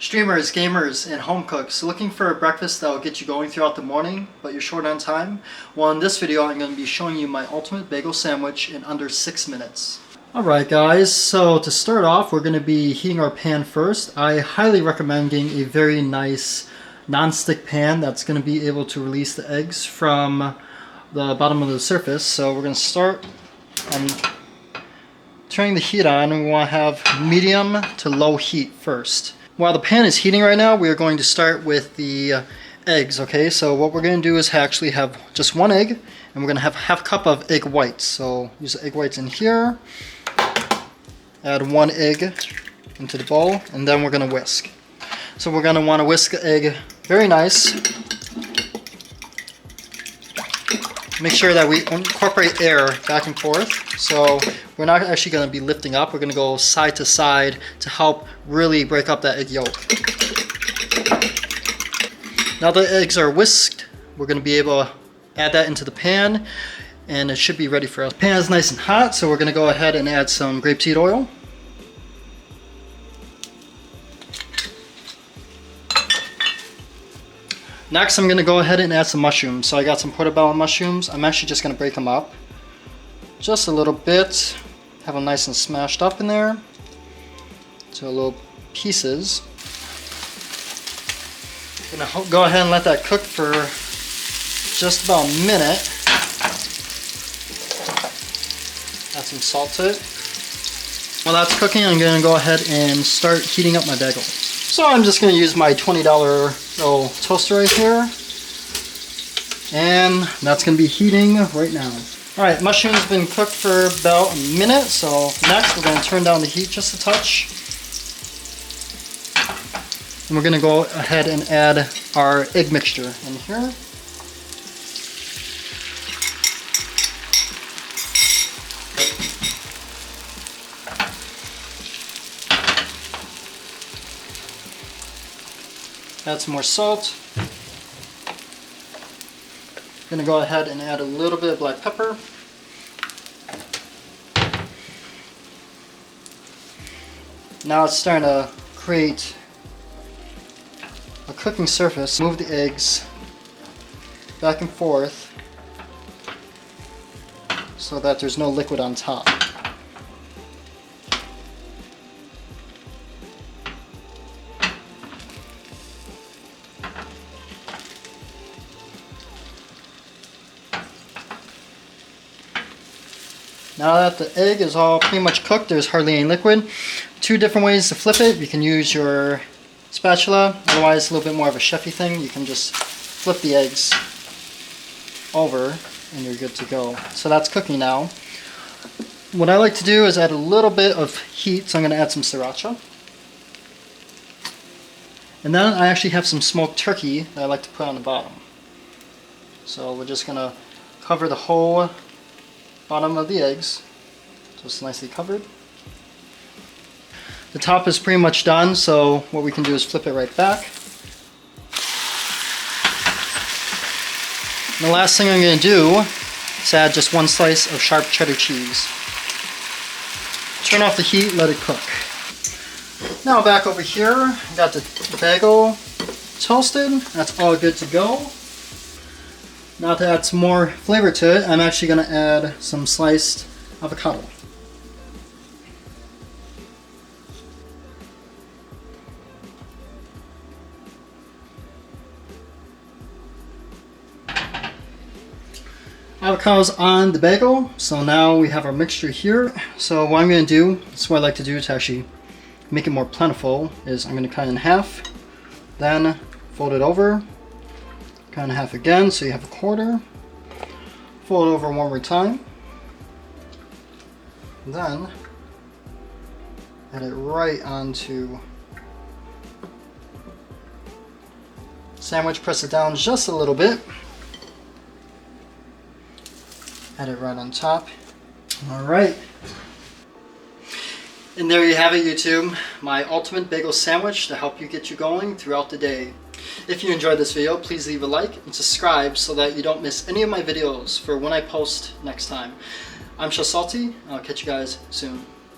Streamers, gamers, and home cooks looking for a breakfast that will get you going throughout the morning, but you're short on time? Well, in this video I'm going to be showing you my ultimate bagel sandwich in under 6 minutes. Alright guys, so to start off we're going to be heating our pan first. I highly recommend getting a very nice non-stick pan that's going to be able to release the eggs from the bottom of the surface. So we're going to start turning the heat on, and we want to have medium to low heat first. While the pan is heating right now, we are going to start with the eggs, okay? So what we're going to do is actually have just one egg, and we're going to have half a cup of egg whites. So use the egg whites in here, add one egg into the bowl, and then we're going to whisk. So we're going to want to whisk the egg very nice. Make sure that we incorporate air back and forth. So we're not actually going to be lifting up. We're going to go side to side to help really break up that egg yolk. Now the eggs are whisked, we're going to be able to add that into the pan, and it should be ready for us. The pan is nice and hot, so we're going to go ahead and add some grapeseed oil. Next, I'm going to go ahead and add some mushrooms. So I got some portobello mushrooms. I'm actually just going to break them up just a little bit. Have them nice and smashed up in there to little pieces. I'm going to go ahead and let that cook for just about a minute. Add some salt to it. While that's cooking, I'm going to go ahead and start heating up my bagel. So I'm just going to use my $20 little toaster right here, and that's going to be heating right now. Alright, mushrooms have been cooked for about a minute, so next we're going to turn down the heat just a touch. And we're going to go ahead and add our egg mixture in here. Add some more salt. I'm going to go ahead and add a little bit of black pepper. Now it's starting to create a cooking surface. Move the eggs back and forth so that there's no liquid on top. Now that the egg is all pretty much cooked, there's hardly any liquid. Two different ways to flip it. You can use your spatula, otherwise it's a little bit more of a chefy thing. You can just flip the eggs over and you're good to go. So that's cooking now. What I like to do is add a little bit of heat, so I'm going to add some sriracha. And then I actually have some smoked turkey that I like to put on the bottom. So we're just going to cover the whole bottom of the eggs, so it's nicely covered. The top is pretty much done, so what we can do is flip it right back. And the last thing I'm going to do is add just one slice of sharp cheddar cheese. Turn off the heat, let it cook. Now back over here, I got the bagel toasted. That's all good to go. Now to add some more flavor to it, I'm actually going to add some sliced avocado. Avocado's on the bagel, so now we have our mixture here. So what I'm going to do, this is what I like to do to actually make it more plentiful, is I'm going to cut it in half, then fold it over, cut in half again, so you have a quarter. Fold it over one more time. And then add it right onto sandwich. Press it down just a little bit. Add it right on top. Alright. And there you have it, YouTube. My ultimate bagel sandwich to help you get you going throughout the day. If you enjoyed this video, please leave a like and subscribe so that you don't miss any of my videos for when I post next time. I'm Chef Salty, and I'll catch you guys soon.